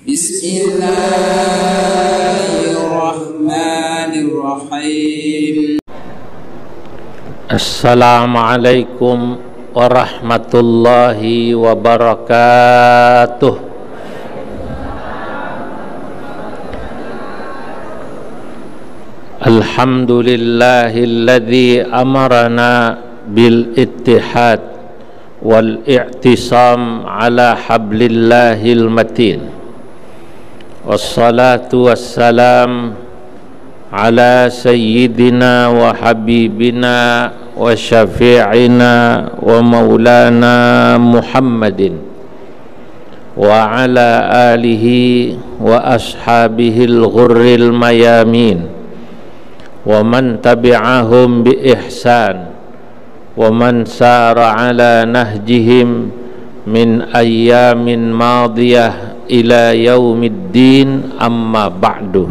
Bismillahirrahmanirrahim. Assalamualaikum warahmatullahi wabarakatuh. Alhamdulillahilladzi amarana bil ittihad wal i'tisam ala hablillahil matin. Wassalatu wassalam ala sayyidina wa habibina wa syafi'ina wa maulana Muhammadin wa ala alihi wa ashabihil ghurril mayamin wa man tabi'ahum bi ihsan wa man sara ala nahjihim min ayyamin madiyah ila yaumiddin, amma ba'du.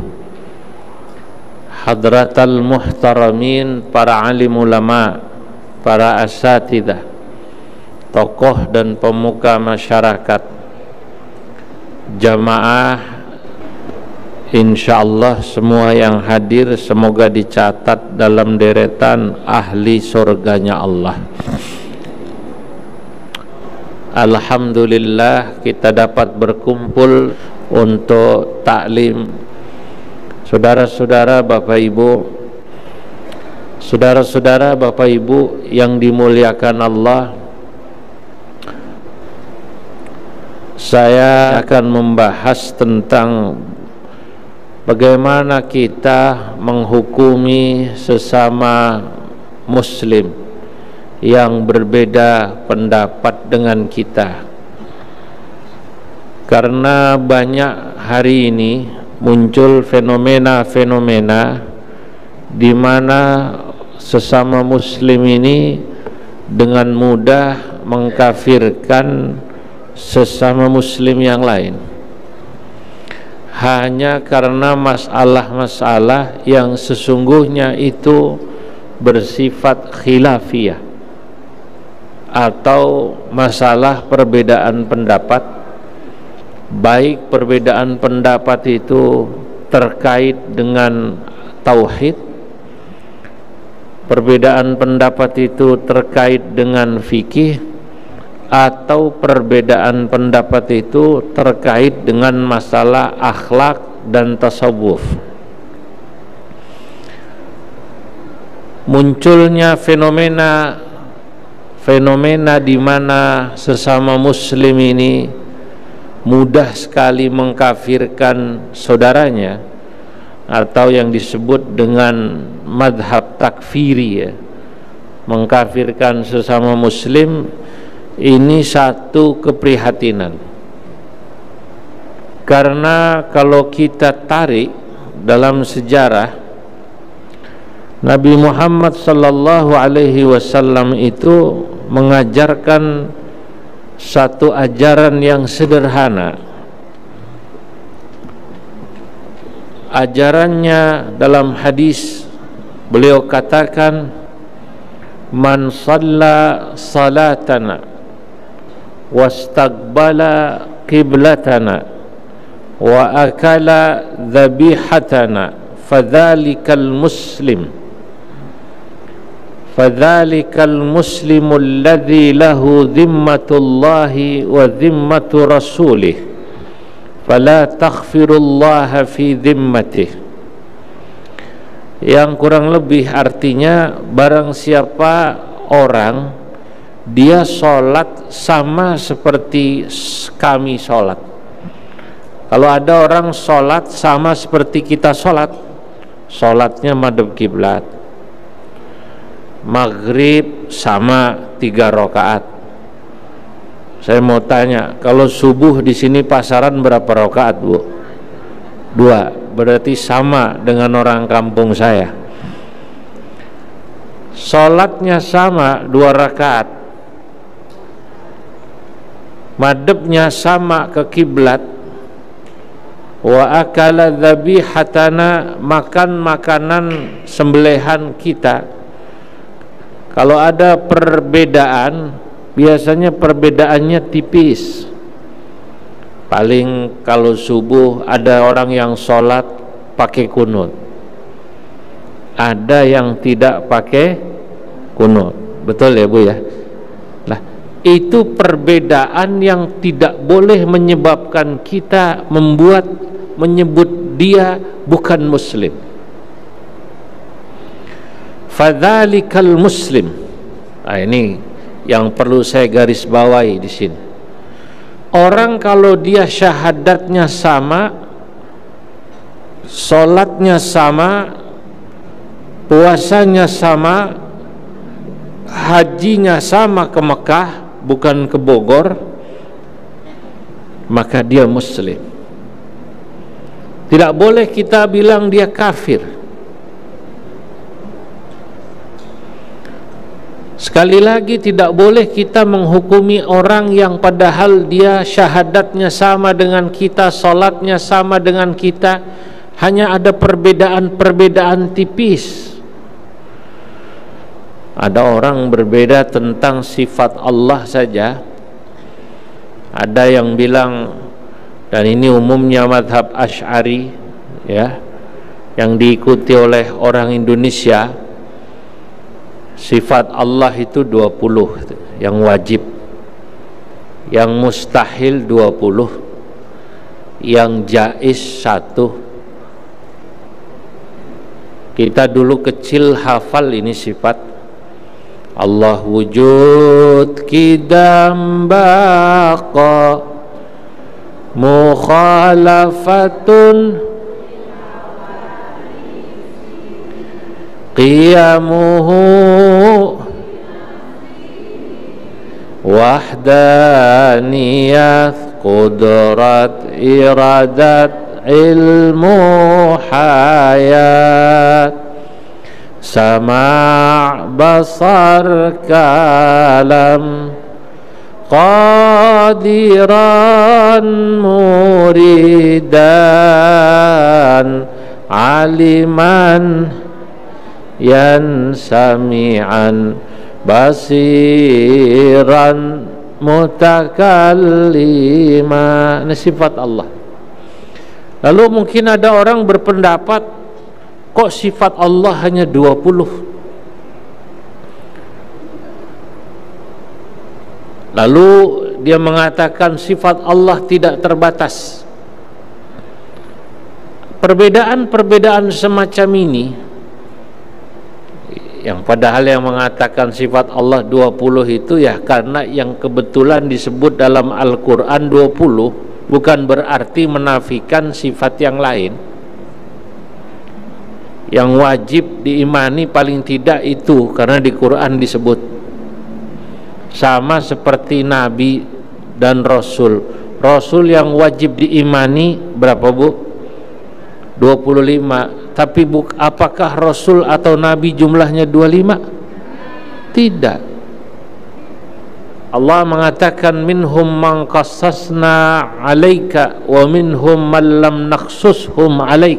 Hadratal muhtaramin, para alim ulama, para asatidah, tokoh dan pemuka masyarakat, jamaah, insyaallah semua yang hadir semoga dicatat dalam deretan ahli surganya Allah. Alhamdulillah kita dapat berkumpul untuk taklim. Saudara-saudara, Bapak Ibu, saudara-saudara, Bapak Ibu yang dimuliakan Allah, saya akan membahas tentang bagaimana kita menghukumi sesama muslim yang berbeda pendapat dengan kita. Karena banyak hari ini muncul fenomena-fenomena di mana sesama muslim ini dengan mudah mengkafirkan sesama muslim yang lain, hanya karena masalah-masalah yang sesungguhnya itu bersifat khilafiyah atau masalah perbedaan pendapat, baik perbedaan pendapat itu terkait dengan tauhid, perbedaan pendapat itu terkait dengan fikih, atau perbedaan pendapat itu terkait dengan masalah akhlak dan tasawuf. Munculnya fenomena di mana sesama muslim ini mudah sekali mengkafirkan saudaranya, atau yang disebut dengan madhab takfiri, ya, mengkafirkan sesama muslim. Ini satu keprihatinan, karena kalau kita tarik dalam sejarah, Nabi Muhammad sallallahu alaihi wasallam itu mengajarkan satu ajaran yang sederhana. Ajarannya dalam hadis, beliau katakan, man shalla salatana wastaqbala qiblatana wa akala dhabihatana fadhalikal muslim alladhi lahu dhimmatullahi wa dhimmatu rasulih fala taghfirullaha fi dhimmatih. Yang kurang lebih artinya, barang siapa orang dia sholat sama seperti kami sholat. Kalau ada orang sholat sama seperti kita sholat, sholatnya madhab kiblat, maghrib sama 3 rakaat. Saya mau tanya, kalau subuh di sini pasaran berapa rakaat, Bu? 2, berarti sama dengan orang kampung saya. Sholatnya sama 2 rakaat, madhabnya sama ke kiblat. Wa akala dhabihatana, makan makanan sembelihan kita. Kalau ada perbedaan, biasanya perbedaannya tipis. Paling kalau subuh ada orang yang sholat pakai kunut, ada yang tidak pakai kunut. Betul ya Bu ya? Nah, itu perbedaan yang tidak boleh menyebabkan kita menyebut dia bukan muslim. Fadzalikal muslim. Nah, ini yang perlu saya garis bawahi di sini. Orang kalau dia syahadatnya sama, sholatnya sama, puasanya sama, hajinya sama ke Mekah, bukan ke Bogor, maka dia muslim. Tidak boleh kita bilang dia kafir. Sekali lagi, tidak boleh kita menghukumi orang yang padahal dia syahadatnya sama dengan kita, sholatnya sama dengan kita, hanya ada perbedaan tipis. Ada orang berbeda tentang sifat Allah saja. Ada yang bilang, dan ini umumnya mazhab Asy'ari ya, yang diikuti oleh orang Indonesia, sifat Allah itu 20 yang wajib, yang mustahil 20, yang jaiz 1. Kita dulu kecil hafal ini sifat Allah wujud kidam baqa mukhalafatun qiyamuhu wahdaniyat qudrat iradat ilmu hayat sama' basar kalam qadiran muridan aliman yan sami'an basiran mutakallima. Ini sifat Allah. Lalu mungkin ada orang berpendapat, kok sifat Allah hanya 20? Lalu dia mengatakan sifat Allah tidak terbatas. Perbedaan-perbedaan semacam ini, yang padahal yang mengatakan sifat Allah 20 itu ya karena yang kebetulan disebut dalam Al-Quran 20, bukan berarti menafikan sifat yang lain. Yang wajib diimani paling tidak itu, karena di Quran disebut. Sama seperti Nabi dan Rasul. Rasul yang wajib diimani berapa Bu? 25. Tapi apakah Rasul atau Nabi jumlahnya 25? Tidak. Allah mengatakan minhum man qassasna alaika wa minhum man lam naqsushum alaik.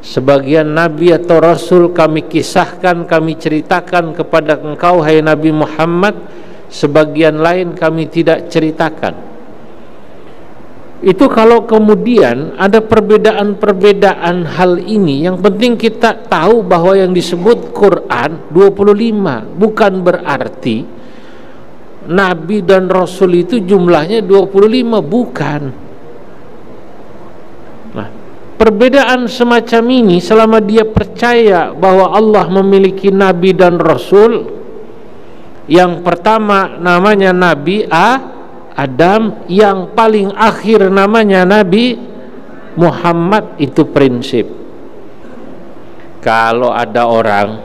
Sebagian Nabi atau Rasul kami kisahkan, kami ceritakan kepada engkau hai Nabi Muhammad, sebagian lain kami tidak ceritakan. Itu kalau kemudian ada perbedaan-perbedaan hal ini, yang penting kita tahu bahwa yang disebut Quran 25, bukan berarti Nabi dan Rasul itu jumlahnya 25, bukan. Nah, perbedaan semacam ini selama dia percaya bahwa Allah memiliki Nabi dan Rasul, yang pertama namanya Nabi Adam, yang paling akhir namanya Nabi Muhammad, itu prinsip. Kalau ada orang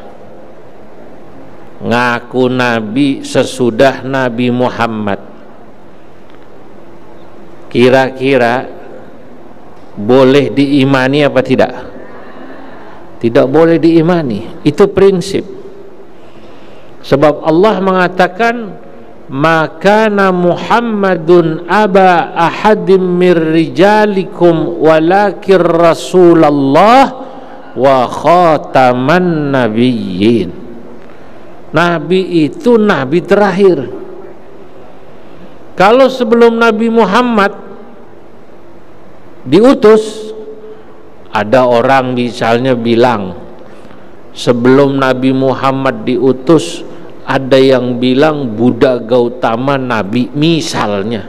ngaku Nabi sesudah Nabi Muhammad, kira-kira boleh diimani apa tidak? Tidak boleh diimani. Itu prinsip. Sebab Allah mengatakan maka Muhammadun aba ahadim mir rijalikum walakin Rasulullah wa khataman nabiyyin. Nabi itu nabi terakhir. Kalau sebelum Nabi Muhammad diutus. Ada orang misalnya bilang sebelum Nabi Muhammad diutus, ada yang bilang Buddha Gautama Nabi misalnya.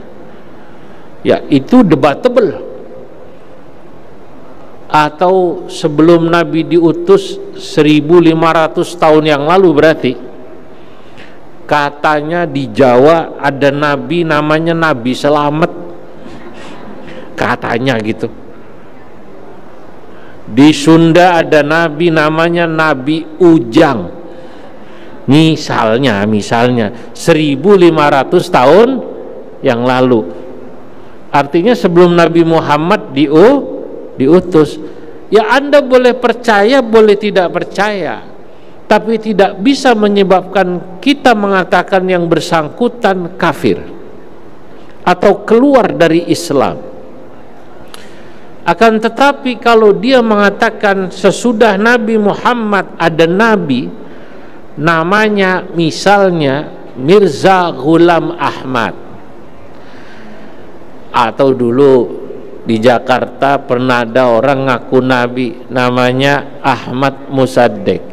Ya, itu debatable. Atau sebelum Nabi diutus 1500 tahun yang lalu, berarti katanya di Jawa ada Nabi namanya Nabi Selamet, katanya gitu. Di Sunda ada Nabi namanya Nabi Ujang, misalnya 1500 tahun yang lalu. Artinya sebelum Nabi Muhammad diutus. Ya, Anda boleh percaya, boleh tidak percaya, tapi tidak bisa menyebabkan kita mengatakan yang bersangkutan kafir atau keluar dari Islam. Akan tetapi kalau dia mengatakan sesudah Nabi Muhammad ada Nabi namanya misalnya Mirza Ghulam Ahmad, atau dulu di Jakarta pernah ada orang ngaku Nabi namanya Ahmad Musaddiq,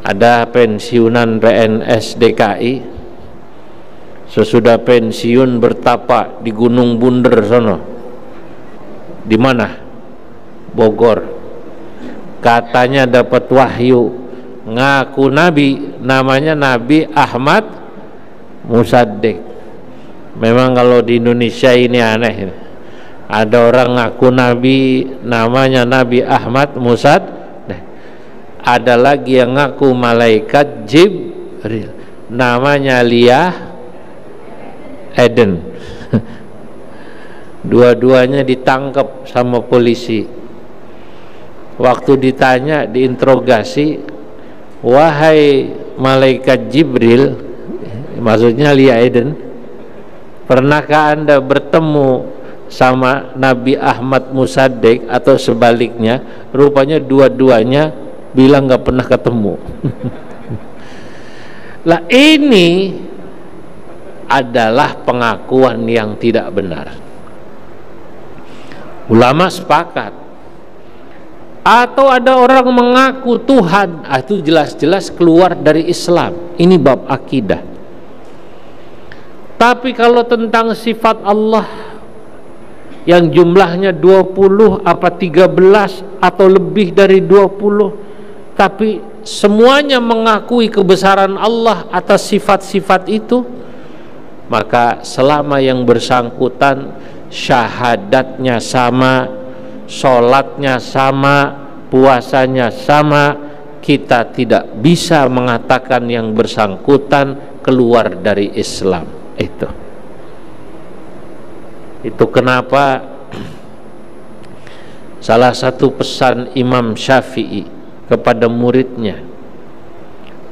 ada pensiunan PNS DKI, sesudah pensiun bertapa di Gunung Bunder sono. Di mana? Bogor. Katanya dapat wahyu, ngaku Nabi, namanya Nabi Ahmad Musaddiq. Memang kalau di Indonesia ini aneh. Ada orang ngaku Nabi, namanya Nabi Ahmad Musaddiq. Ada lagi yang ngaku malaikat Jibril, namanya Lia Eden. Dua-duanya ditangkap sama polisi. Waktu ditanya, diinterogasi, wahai malaikat Jibril, maksudnya Lia Eden, pernahkah Anda bertemu sama Nabi Ahmad Musaddiq atau sebaliknya? Rupanya dua-duanya bilang gak pernah ketemu. Lah, ini adalah pengakuan yang tidak benar. Ulama sepakat. Atau ada orang mengaku Tuhan, itu jelas-jelas keluar dari Islam. Ini bab akidah. Tapi kalau tentang sifat Allah yang jumlahnya 20 apa 13 atau lebih dari 20, tapi semuanya mengakui kebesaran Allah atas sifat-sifat itu, maka selama yang bersangkutan syahadatnya sama, sholatnya sama, puasanya sama, kita tidak bisa mengatakan yang bersangkutan keluar dari Islam. Itu kenapa salah satu pesan Imam Syafi'i kepada muridnya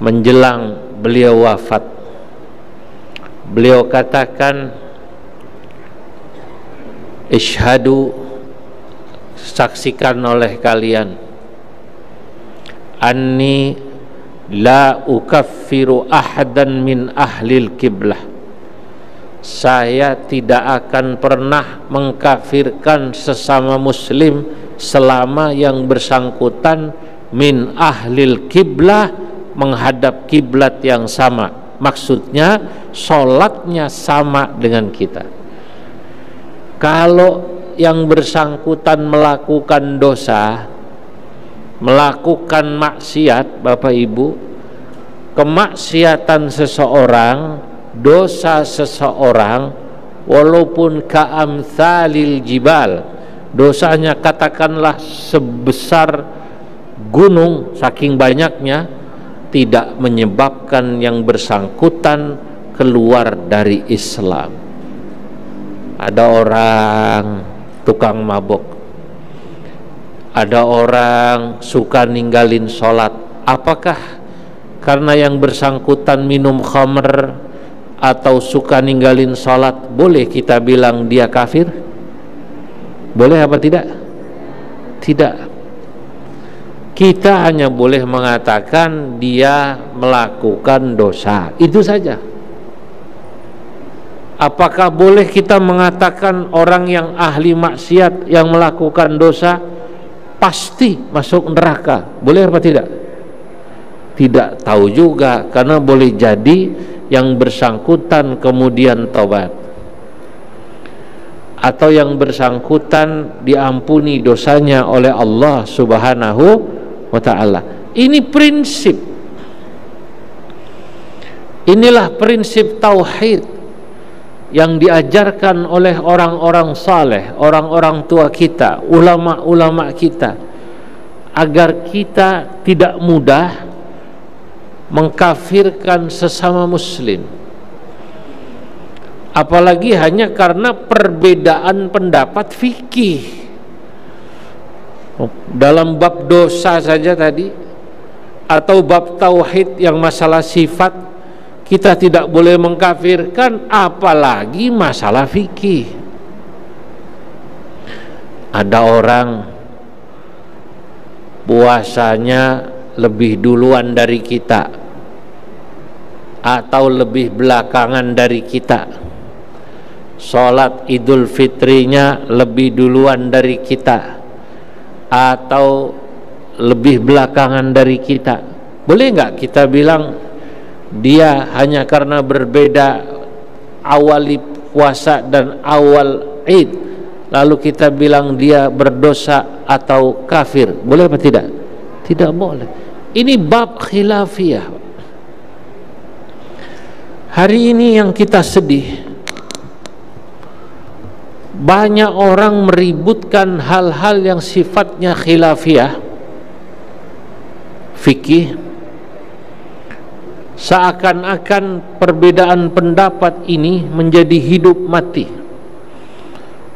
menjelang beliau wafat, beliau katakan, Ishhadu, saksikan oleh kalian, anni la ukaffiru ahadan min ahlil kiblah, saya tidak akan pernah mengkafirkan sesama muslim selama yang bersangkutan min ahlil kiblah, menghadap kiblat yang sama, maksudnya sholatnya sama dengan kita. Kalau yang bersangkutan melakukan dosa, melakukan maksiat, Bapak Ibu, kemaksiatan seseorang, dosa seseorang, walaupun ka'amthalil jibal, dosanya katakanlah sebesar gunung saking banyaknya, tidak menyebabkan yang bersangkutan keluar dari Islam. Ada orang tukang mabok, ada orang suka ninggalin sholat. Apakah karena yang bersangkutan minum khamr atau suka ninggalin sholat boleh kita bilang dia kafir? Boleh apa tidak? Tidak. Kita hanya boleh mengatakan dia melakukan dosa, itu saja. Apakah boleh kita mengatakan orang yang ahli maksiat, yang melakukan dosa pasti masuk neraka? Boleh apa tidak? Tidak tahu juga, karena boleh jadi yang bersangkutan kemudian tobat, atau yang bersangkutan diampuni dosanya oleh Allah Subhanahu wa ta'ala. Ini prinsip, inilah prinsip tauhid yang diajarkan oleh orang-orang saleh, orang-orang tua kita, ulama-ulama kita, agar kita tidak mudah mengkafirkan sesama muslim, apalagi hanya karena perbedaan pendapat fikih. Dalam bab dosa saja tadi, atau bab tauhid yang masalah sifat, kita tidak boleh mengkafirkan, apalagi masalah fikih. Ada orang puasanya lebih duluan dari kita, atau lebih belakangan dari kita. Sholat Idul Fitrinya lebih duluan dari kita, atau lebih belakangan dari kita. Boleh nggak kita bilang dia hanya karena berbeda awal puasa dan awal Id, lalu kita bilang dia berdosa atau kafir? Boleh apa tidak? Tidak boleh. Ini bab khilafiyah. Hari ini yang kita sedih, banyak orang meributkan hal-hal yang sifatnya khilafiyah fikih, seakan-akan perbedaan pendapat ini menjadi hidup mati.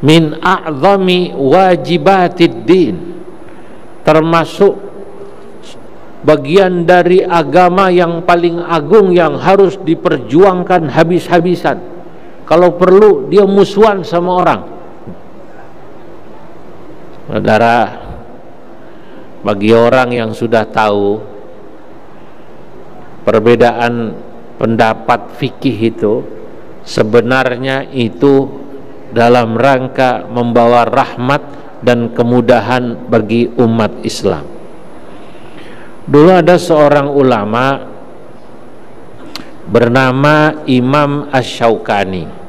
Min a'zami wajibatid din, termasuk bagian dari agama yang paling agung yang harus diperjuangkan habis-habisan. Kalau perlu dia musuhan sama orang. Saudara, bagi orang yang sudah tahu perbedaan pendapat fikih itu sebenarnya itu dalam rangka membawa rahmat dan kemudahan bagi umat Islam. Dulu ada seorang ulama bernama Imam Asy-Syaukani.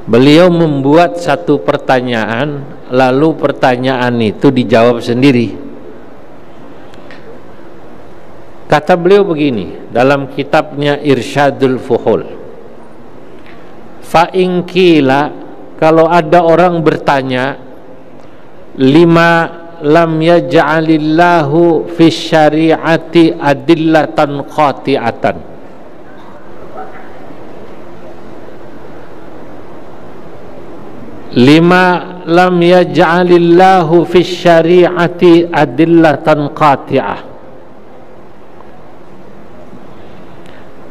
Beliau membuat satu pertanyaan, lalu pertanyaan itu dijawab sendiri. Kata beliau begini dalam kitabnya Irsyadul Fuhul, fa in qila, kalau ada orang bertanya, lima lam yaj'alillahu fi syari'ati adillatan qati'atan, lima lam yaj'alillahu fi syari'ati adillatan qati'ah,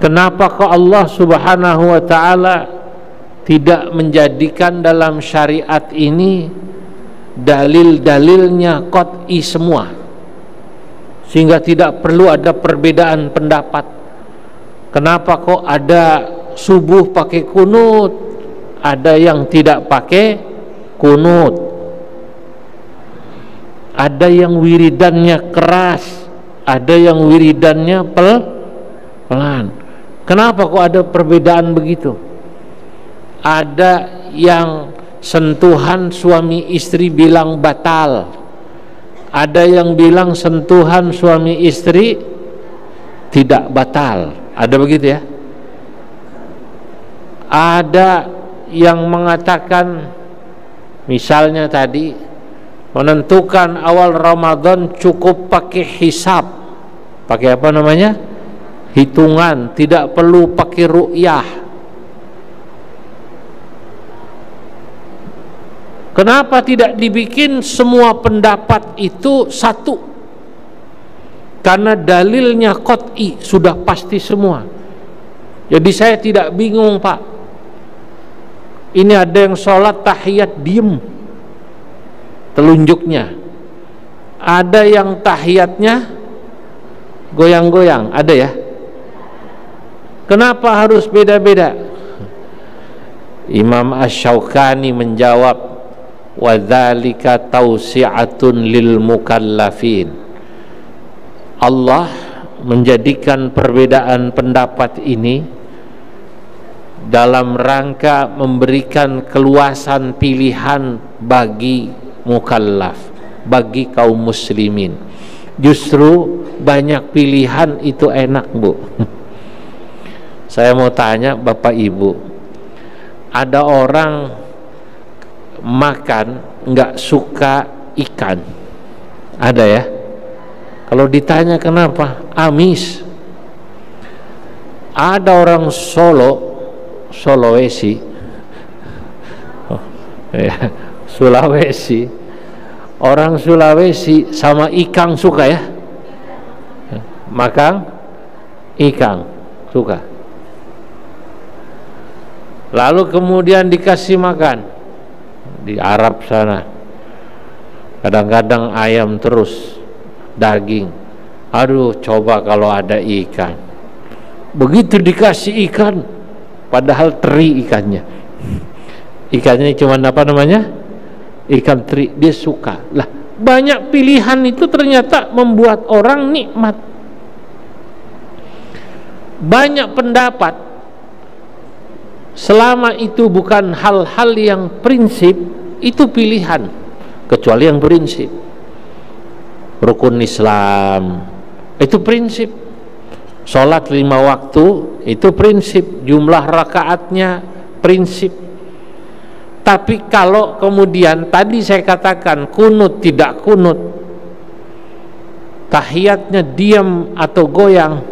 kenapa kok Allah Subhanahu wa ta'ala tidak menjadikan dalam syariat ini dalil-dalilnya qat'i semua, sehingga tidak perlu ada perbedaan pendapat? Kenapa kok ada subuh pakai kunut, ada yang tidak pakai kunut, ada yang wiridannya keras, ada yang wiridannya pelan? Kenapa kok ada perbedaan begitu? Ada yang sentuhan suami istri bilang batal, ada yang bilang sentuhan suami istri tidak batal. Ada begitu ya? Ada yang mengatakan, misalnya tadi, menentukan awal Ramadan cukup pakai hisab, pakai apa namanya? Hitungan, tidak perlu pakai ru'yah. Kenapa tidak dibikin semua pendapat itu satu? Karena dalilnya qat'i, sudah pasti semua. Jadi saya tidak bingung, Pak. Ini ada yang sholat tahiyat diem telunjuknya, ada yang tahiyatnya goyang-goyang, ada ya. Kenapa harus beda-beda? Imam Asy-Syaukani menjawab, wa dzalika tausi'atun lil mukallafin. Allah menjadikan perbedaan pendapat ini dalam rangka memberikan keluasan pilihan bagi mukallaf, bagi kaum muslimin. Justru banyak pilihan itu enak, Bu. Saya mau tanya Bapak Ibu, ada orang makan nggak suka ikan? Ada ya? Kalau ditanya kenapa? Amis. Ada orang Sulawesi, Sulawesi, orang Sulawesi sama ikan suka ya? Makan ikan suka. Lalu kemudian dikasih makan di Arab sana, kadang-kadang ayam terus, daging. Aduh, coba kalau ada ikan. Begitu dikasih ikan, padahal teri ikannya. Ikannya cuma apa namanya? Ikan teri, dia suka. Lah, banyak pilihan itu ternyata membuat orang nikmat. Banyak pendapat, selama itu bukan hal-hal yang prinsip, itu pilihan, kecuali yang prinsip. Rukun Islam itu prinsip, sholat 5 waktu itu prinsip, jumlah rakaatnya prinsip. Tapi kalau kemudian tadi saya katakan kunut tidak kunut, tahiyatnya diam atau goyang,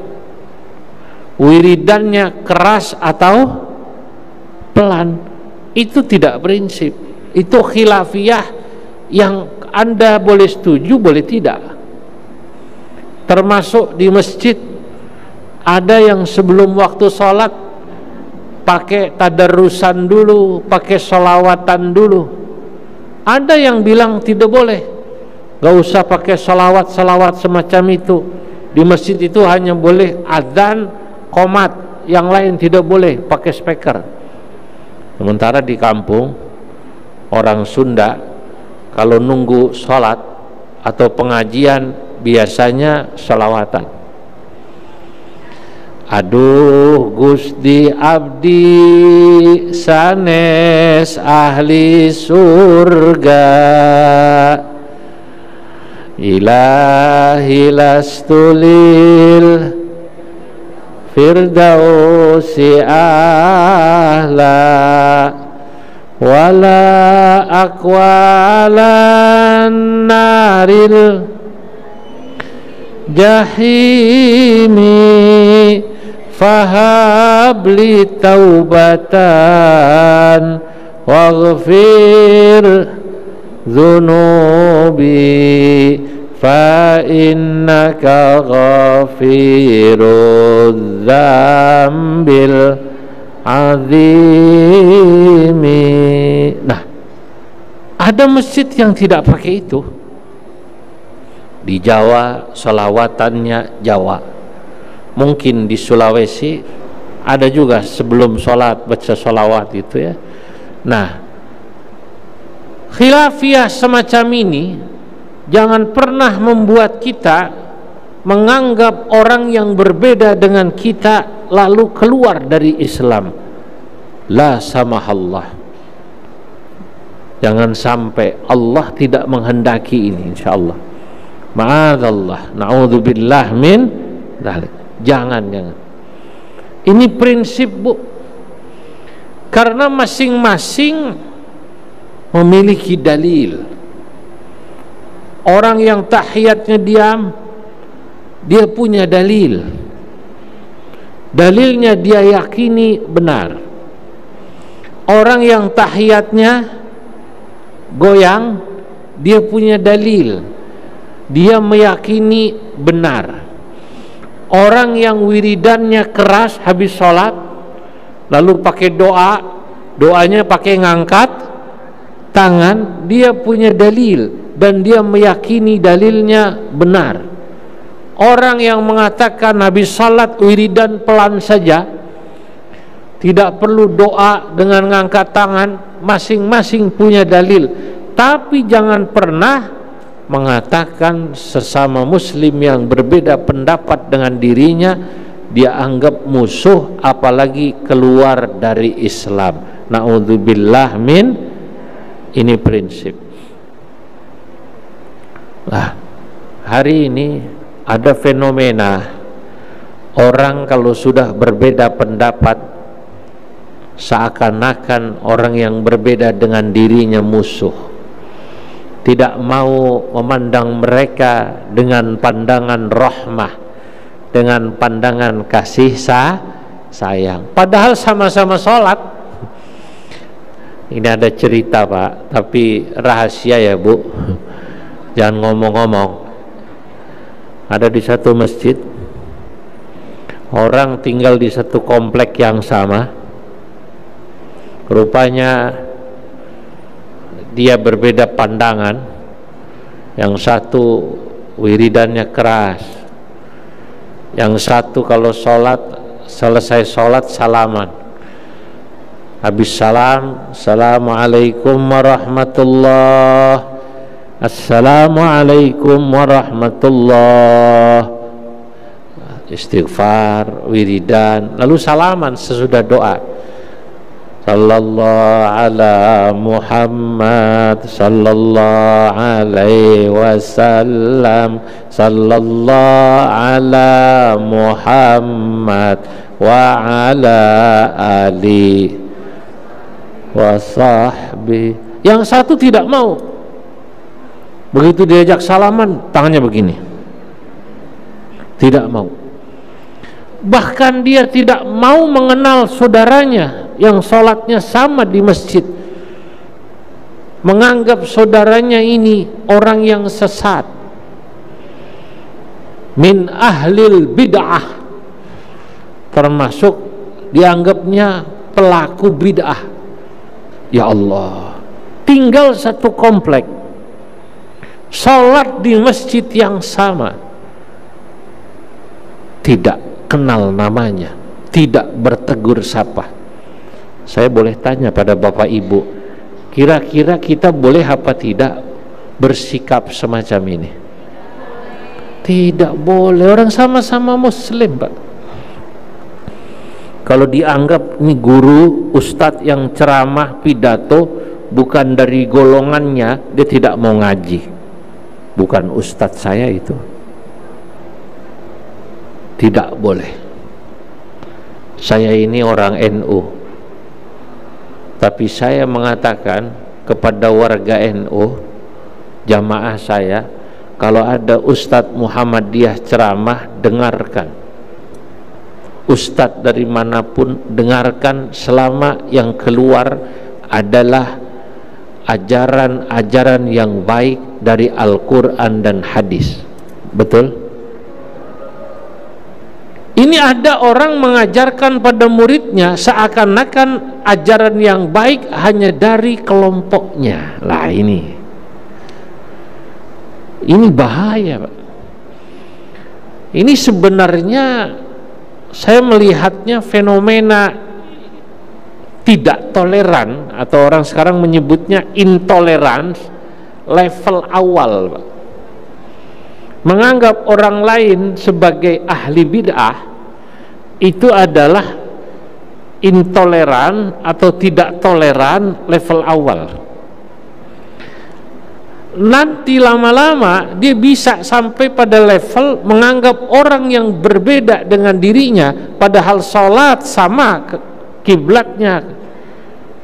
wiridannya keras atau pelan, itu tidak prinsip, itu khilafiyah yang Anda boleh setuju, boleh tidak. Termasuk di masjid, ada yang sebelum waktu sholat pakai tadarusan dulu, pakai sholawatan dulu. Ada yang bilang tidak boleh, gak usah pakai sholawat semacam itu. Di masjid itu hanya boleh adzan, qomat, yang lain tidak boleh pakai speaker. Sementara di kampung orang Sunda kalau nunggu sholat atau pengajian biasanya sholawatan. Aduh Gusti abdi sanes ahli surga, ilahi lastulil firdausi ahla wala aqwalan naril jahimi fahabli taubatan waghfir dhunubi fa innaka ghafirudz dzambil azimi. Nah, ada masjid yang tidak pakai itu. Di Jawa sholawatannya Jawa, mungkin di Sulawesi ada juga sebelum sholat baca sholawat itu ya. Nah, khilafiyah semacam ini jangan pernah membuat kita menganggap orang yang berbeda dengan kita lalu keluar dari Islam. La samahallah, jangan sampai, Allah tidak menghendaki ini, insyaallah. Ma'adzallah, na'udzubillah min dzalik. Jangan. Ini prinsip, Bu. Karena masing-masing memiliki dalil. Orang yang tahiyatnya diam, dia punya dalil. Dalilnya dia yakini benar. Orang yang tahiyatnya goyang, dia punya dalil, dia meyakini benar. Orang yang wiridannya keras habis sholat lalu pakai doa, doanya pakai ngangkat tangan, dia punya dalil dan dia meyakini dalilnya benar. Orang yang mengatakan habis sholat wiridan pelan saja, tidak perlu doa dengan ngangkat tangan, masing-masing punya dalil. Tapi jangan pernah mengatakan sesama muslim yang berbeda pendapat dengan dirinya dia anggap musuh, apalagi keluar dari Islam. Na'udzubillah min, ini prinsip. Nah, hari ini ada fenomena orang kalau sudah berbeda pendapat seakan-akan orang yang berbeda dengan dirinya musuh, tidak mau memandang mereka dengan pandangan rahmah, dengan pandangan kasih sayang, padahal sama-sama sholat. Ini ada cerita Pak, tapi rahasia ya Bu, jangan ngomong-ngomong. Ada di satu masjid, orang tinggal di satu komplek yang sama, rupanya dia berbeda pandangan. Yang satu wiridannya keras, yang satu kalau sholat, selesai sholat salaman, habis salam, assalamualaikum warahmatullah, assalamualaikum warahmatullah, istighfar, wiridan, lalu salaman sesudah doa, sallallahu ala Muhammad sallallahu alaihi wasallam, sallallahu ala Muhammad wa ala ali wa sahbi. Yang satu tidak mau, begitu diajak salaman tangannya begini, tidak mau. Bahkan dia tidak mau mengenal saudaranya yang sholatnya sama di masjid, menganggap saudaranya ini orang yang sesat, min ahlil bid'ah, termasuk dianggapnya pelaku bid'ah. Ya Allah, tinggal satu komplek, sholat di masjid yang sama, tidak kenal namanya, tidak bertegur sapa. Saya boleh tanya pada Bapak Ibu, kira-kira kita boleh apa tidak bersikap semacam ini? Tidak boleh, orang sama-sama muslim Pak. Kalau dianggap ini guru, ustadz yang ceramah, pidato bukan dari golongannya, dia tidak mau ngaji. Bukan ustadz saya itu. Tidak boleh. Saya ini orang NU, tapi saya mengatakan kepada warga NU, jamaah saya, kalau ada Ustadz Muhammadiyah ceramah, dengarkan. Ustadz dari manapun, dengarkan, selama yang keluar adalah ajaran-ajaran yang baik dari Al-Quran dan hadis. Betul? Ini ada orang mengajarkan pada muridnya seakan-akan ajaran yang baik hanya dari kelompoknya. Lah ini bahaya Pak. Ini sebenarnya saya melihatnya fenomena tidak toleran, atau orang sekarang menyebutnya intoleransi level awal Pak. Menganggap orang lain sebagai ahli bid'ah itu adalah intoleran atau tidak toleran level awal. Nanti lama-lama dia bisa sampai pada level menganggap orang yang berbeda dengan dirinya, padahal sholat sama, kiblatnya,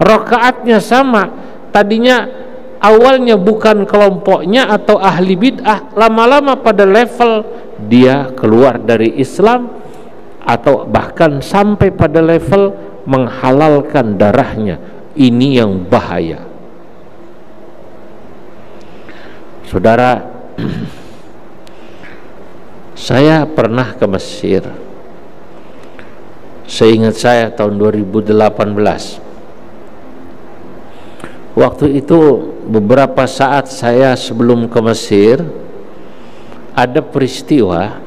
rakaatnya sama, tadinya awalnya bukan kelompoknya atau ahli bid'ah, lama-lama pada level dia keluar dari Islam, atau bahkan sampai pada level menghalalkan darahnya. Ini yang bahaya. Saudara, saya pernah ke Mesir, seingat saya tahun 2018. Waktu itu beberapa saat saya sebelum ke Mesir, ada peristiwa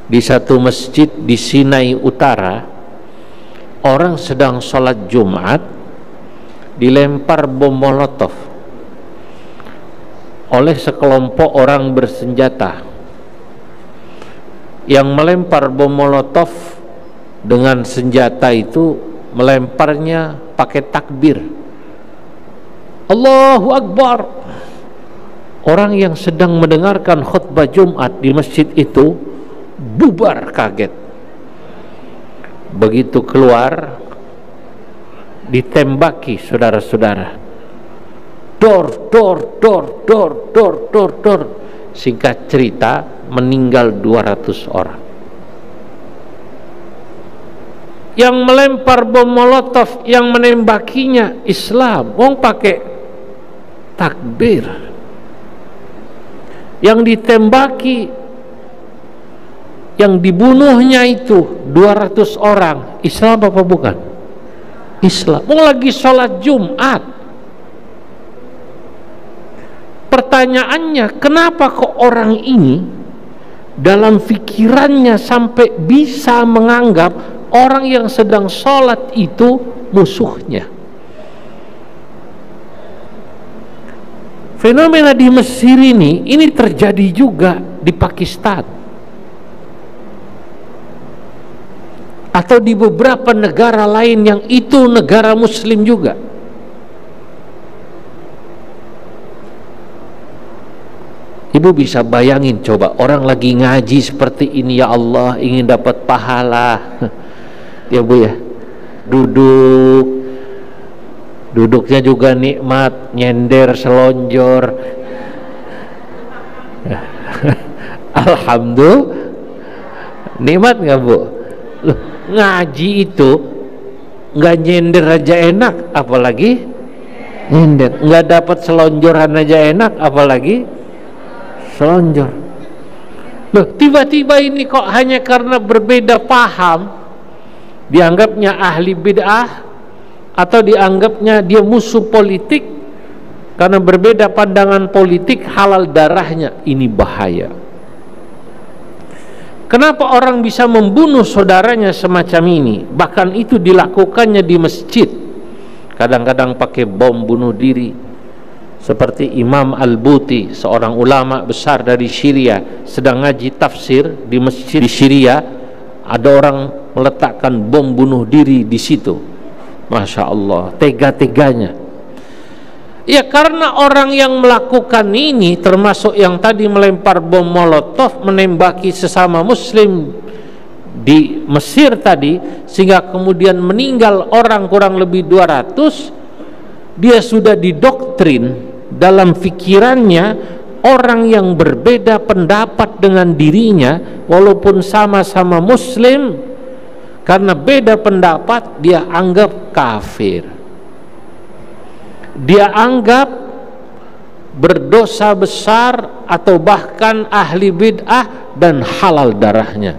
di satu masjid di Sinai Utara orang sedang sholat Jumat dilempar bom molotov oleh sekelompok orang bersenjata. Yang melempar bom molotov dengan senjata itu melemparnya pakai takbir, Allahu Akbar. Orang yang sedang mendengarkan khutbah Jumat di masjid itu bubar kaget. Begitu keluar ditembaki saudara-saudara, dor. Singkat cerita meninggal 200 orang. Yang melempar bom molotov, yang menembakinya Islam, wong pakai takbir. Yang ditembaki, yang dibunuhnya itu 200 orang, Islam apa bukan? Islam. Wong lagi sholat Jumat. Pertanyaannya, kenapa kok orang ini dalam pikirannya sampai bisa menganggap orang yang sedang sholat itu musuhnya? Fenomena di Mesir ini terjadi juga di Pakistan atau di beberapa negara lain yang itu negara Muslim juga. Ibu bisa bayangin coba, orang lagi ngaji seperti ini, ya Allah, ingin dapat pahala. Ya Bu ya, duduknya juga nikmat, nyender selonjor. Alhamdulillah, nikmat nggak Bu? Loh, ngaji itu nggak nyender aja enak, apalagi nyender. Nggak dapat selonjoran aja enak, apalagi selonjor. Loh, tiba-tiba ini kok hanya karena berbeda paham dianggapnya ahli bid'ah atau dianggapnya dia musuh politik, karena berbeda pandangan politik halal darahnya. Ini bahaya. Kenapa orang bisa membunuh saudaranya semacam ini? Bahkan itu dilakukannya di masjid, kadang-kadang pakai bom bunuh diri. Seperti Imam Al-Buti, seorang ulama besar dari Syria, sedang ngaji tafsir di masjid di Syria, ada orang meletakkan bom bunuh diri di situ. Masya Allah, tega-teganya. Ya, karena orang yang melakukan ini, termasuk yang tadi melempar bom molotov, menembaki sesama Muslim di Mesir tadi, sehingga kemudian meninggal orang kurang lebih 200. Dia sudah didoktrin dalam pikirannya, orang yang berbeda pendapat dengan dirinya walaupun sama-sama Muslim, karena beda pendapat dia anggap kafir, dia anggap berdosa besar atau bahkan ahli bid'ah dan halal darahnya.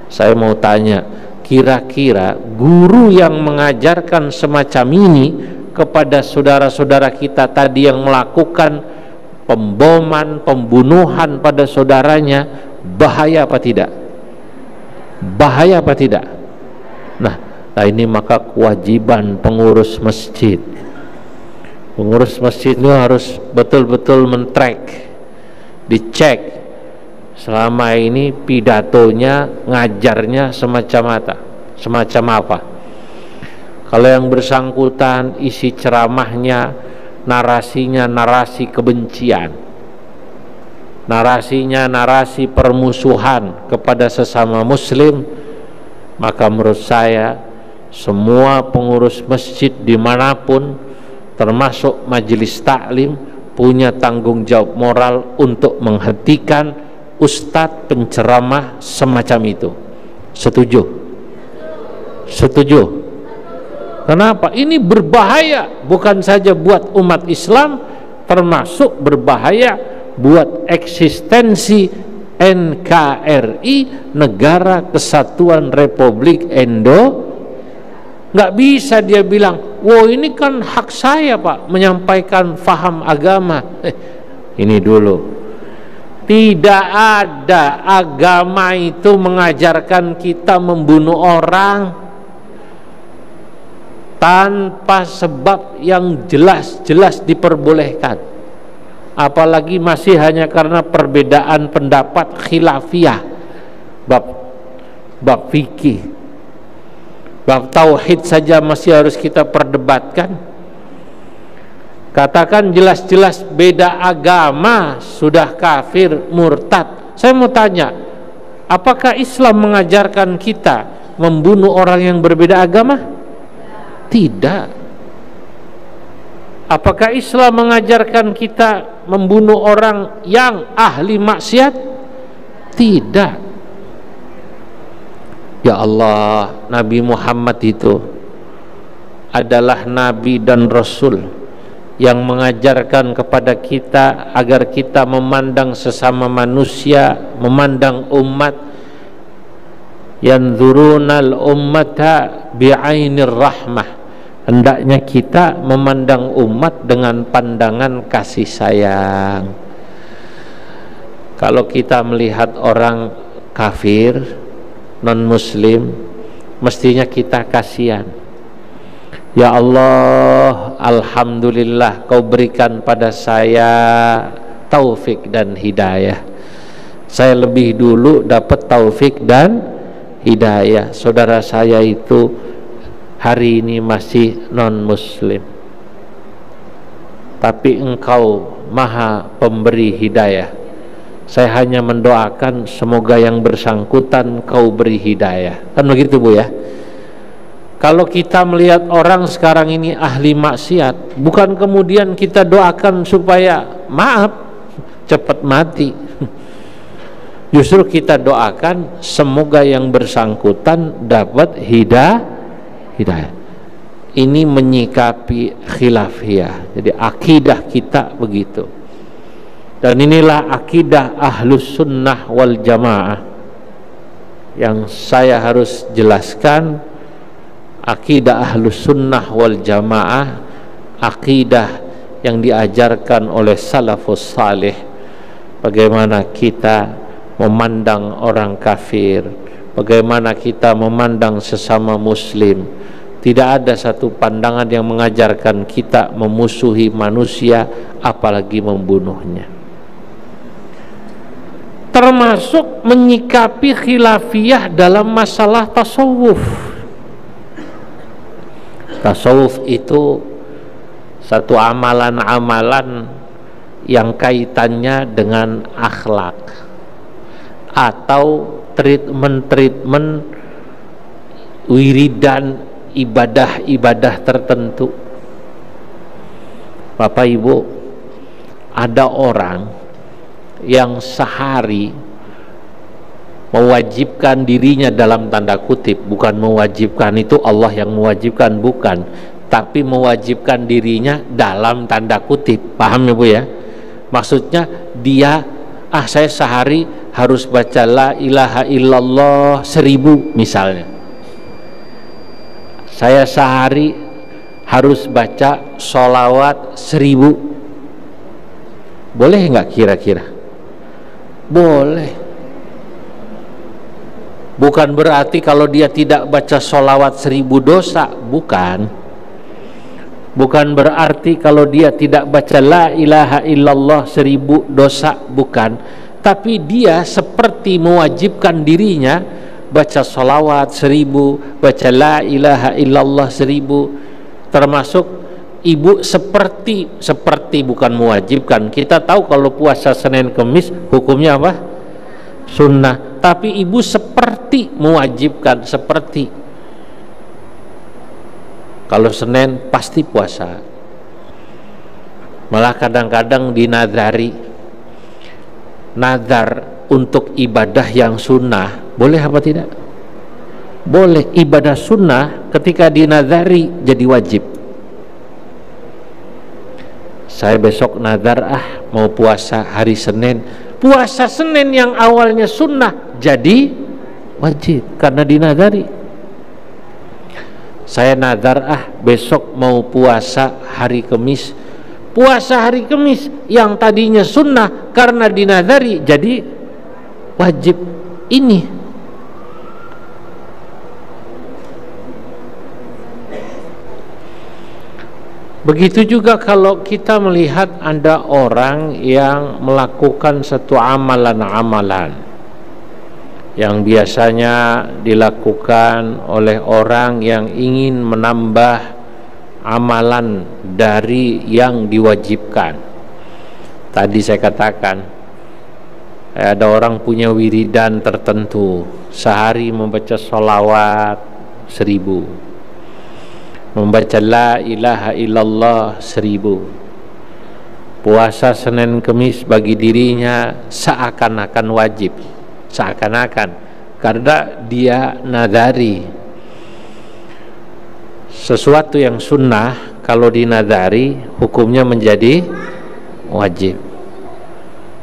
Saya mau tanya, kira-kira guru yang mengajarkan semacam ini kepada saudara-saudara kita tadi yang melakukan pemboman, pembunuhan pada saudaranya, bahaya apa tidak? Bahaya apa tidak? Nah ini maka kewajiban pengurus masjid. Pengurus masjid itu harus betul-betul men-track, dicek selama ini pidatonya, ngajarnya semacam apa. Kalau yang bersangkutan isi ceramahnya, narasinya narasi kebencian, narasinya narasi permusuhan kepada sesama Muslim, maka menurut saya semua pengurus masjid dimanapun, termasuk majelis taklim, punya tanggung jawab moral untuk menghentikan ustadz penceramah semacam itu. Setuju? Setuju? Kenapa? Ini berbahaya bukan saja buat umat Islam, termasuk berbahaya buat eksistensi NKRI, Negara Kesatuan Republik Indonesia. Nggak bisa dia bilang, wow ini kan hak saya Pak menyampaikan faham agama. Ini dulu, tidak ada agama itu mengajarkan kita membunuh orang. tanpa sebab yang jelas-jelas diperbolehkan, apalagi masih hanya karena perbedaan pendapat khilafiyah bab fikih, bab tauhid saja masih harus kita perdebatkan. Katakan jelas-jelas beda agama sudah kafir, murtad. Saya mau tanya, apakah Islam mengajarkan kita membunuh orang yang berbeda agama? Tidak. Apakah Islam mengajarkan kita membunuh orang yang ahli maksiat? Tidak. Ya Allah, Nabi Muhammad itu adalah Nabi dan Rasul yang mengajarkan kepada kita agar kita memandang sesama manusia, memandang umat, yanzurunal ummata bi'ainir rahmah. Hendaknya kita memandang umat dengan pandangan kasih sayang. Kalau kita melihat orang kafir, non muslim, mestinya kita kasihan. Ya Allah, alhamdulillah kau berikan pada saya taufik dan hidayah. Saya lebih dulu dapat taufik dan hidayah. Saudara saya itu hari ini masih non muslim, tapi engkau maha pemberi hidayah. Saya hanya mendoakan semoga yang bersangkutan kau beri hidayah. Kan begitu Bu ya. Kalau kita melihat orang sekarang ini ahli maksiat, bukan kemudian kita doakan supaya maaf cepat mati. Justru kita doakan semoga yang bersangkutan dapat hidayah. Ini menyikapi khilafiyah. Jadi akidah kita begitu. Dan inilah akidah ahlus sunnah wal jamaah yang saya harus jelaskan. Akidah ahlus sunnah wal jamaah, akidah yang diajarkan oleh salafus salih. Bagaimana kita memandang orang kafir, bagaimana kita memandang sesama muslim. Tidak ada satu pandangan yang mengajarkan kita memusuhi manusia, apalagi membunuhnya. Termasuk menyikapi khilafiyah dalam masalah tasawuf. Tasawuf itu satu amalan-amalan yang kaitannya dengan akhlak atau treatment wiridan ibadah-ibadah tertentu. Bapak Ibu, ada orang yang sehari mewajibkan dirinya dalam tanda kutip, bukan mewajibkan itu Allah yang mewajibkan, bukan, tapi mewajibkan dirinya dalam tanda kutip. Paham ya Bu ya? Maksudnya dia, saya sehari harus baca la ilaha illallah 1000 misalnya. Saya sehari harus baca sholawat 1000. Boleh nggak kira-kira? Boleh. Bukan berarti kalau dia tidak baca sholawat 1000 dosa, bukan. Bukan berarti kalau dia tidak baca la ilaha illallah 1000 dosa, bukan. Tapi dia seperti mewajibkan dirinya baca sholawat 1000, baca la ilaha illallah 1000. Termasuk ibu seperti bukan mewajibkan. Kita tahu kalau puasa Senin Kemis hukumnya apa? Sunnah. Tapi ibu seperti mewajibkan, seperti. Kalau Senin pasti puasa. Malah kadang-kadang dinadari. Nadar untuk ibadah yang sunnah boleh apa tidak? Boleh. Ibadah sunnah ketika dinadari jadi wajib. Saya besok nadar mau puasa hari Senin. Puasa Senin yang awalnya sunnah jadi wajib karena dinadari. Saya nadar besok mau puasa hari Kamis. Puasa hari Kamis yang tadinya sunnah karena dinadari jadi wajib. Ini Begitu juga kalau kita melihat ada orang yang melakukan satu amalan-amalan yang biasanya dilakukan oleh orang yang ingin menambah amalan dari yang diwajibkan. Tadi saya katakan ada orang punya wiridan tertentu, sehari membaca sholawat 1000, membaca la ilaha illallah 1000. Puasa Senin Kemis bagi dirinya seakan-akan wajib, seakan-akan, karena dia nadari. Sesuatu yang sunnah kalau dinadari hukumnya menjadi wajib.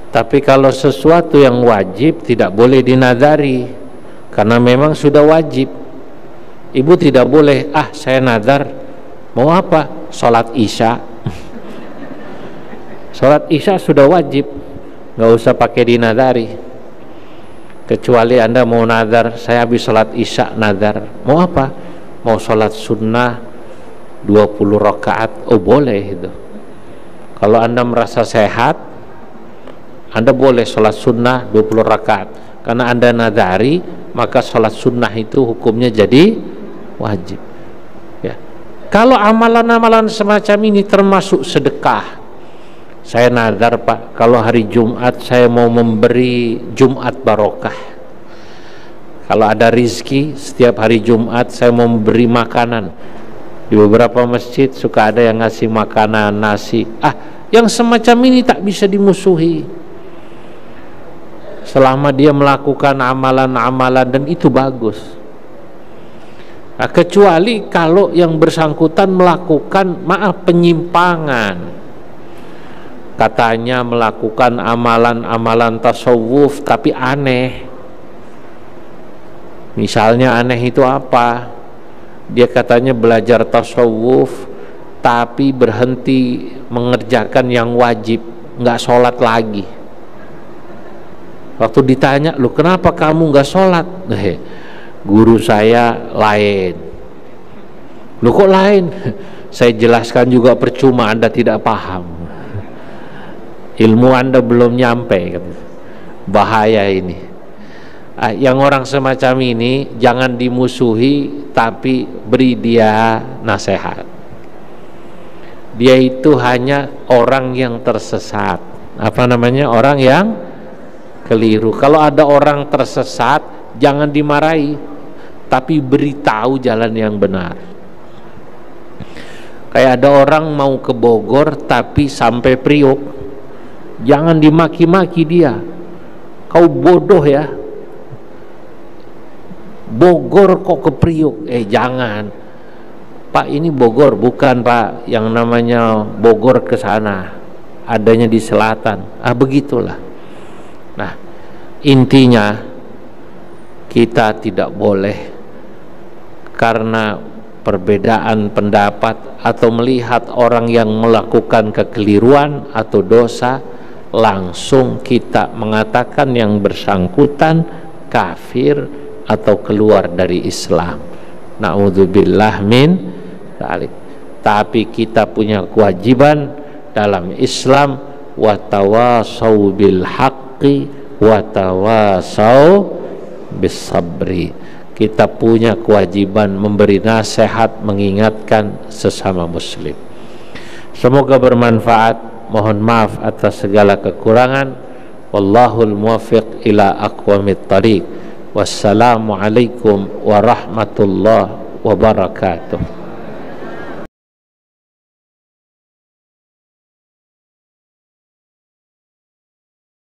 Tapi kalau sesuatu yang wajib tidak boleh dinadari, karena memang sudah wajib. Ibu tidak boleh, saya nadar, mau apa? Sholat isya. Sholat isya sudah wajib, nggak usah pakai dinadari. Kecuali Anda mau nadar, saya habis sholat isya nadar, mau apa? Mau sholat sunnah 20 rakaat, boleh itu. Kalau Anda merasa sehat, Anda boleh sholat sunnah 20 rakaat. Karena Anda nadari, maka sholat sunnah itu hukumnya jadi wajib. Ya. Kalau amalan-amalan semacam ini termasuk sedekah. Saya nadar, Pak, kalau hari Jumat saya mau memberi Jumat barokah. Kalau ada rizki, setiap hari Jumat saya mau memberi makanan. Di beberapa masjid suka ada yang ngasih makanan, nasi. Yang semacam ini tak bisa dimusuhi selama dia melakukan amalan-amalan dan itu bagus. Kecuali kalau yang bersangkutan melakukan penyimpangan, katanya melakukan amalan-amalan tasawuf tapi aneh. Misalnya aneh itu apa? Dia katanya belajar tasawuf tapi berhenti mengerjakan yang wajib, nggak sholat lagi. Waktu ditanya, "Lu kenapa kamu nggak sholat?" Guru saya lain. "Lu kok lain?" Saya jelaskan juga percuma, Anda tidak paham. Ilmu Anda belum nyampe. Bahaya ini. Yang orang semacam ini jangan dimusuhi, tapi beri dia nasihat. Dia itu hanya orang yang tersesat. Orang yang keliru. Kalau ada orang tersesat, jangan dimarahi, tapi beritahu jalan yang benar. Kayak ada orang mau ke Bogor tapi sampai Priok, jangan dimaki-maki dia. "Kau bodoh ya, Bogor kok ke Priok?" Jangan, "Pak, ini Bogor." "Bukan, Pak, yang namanya Bogor ke sana, adanya di selatan." Begitulah. Nah, intinya kita tidak boleh karena perbedaan pendapat atau melihat orang yang melakukan kekeliruan atau dosa langsung kita mengatakan yang bersangkutan kafir atau keluar dari Islam. Na'udzubillah min dzalik. Tapi kita punya kewajiban dalam Islam, wa tawasau bil haqqi wa tawasau bis sabri. Kita punya kewajiban memberi nasihat, mengingatkan sesama muslim. Semoga bermanfaat. Mohon maaf atas segala kekurangan. Wallahul muwaffiq ila aqwamit thariq. Wassalamualaikum warahmatullahi wabarakatuh.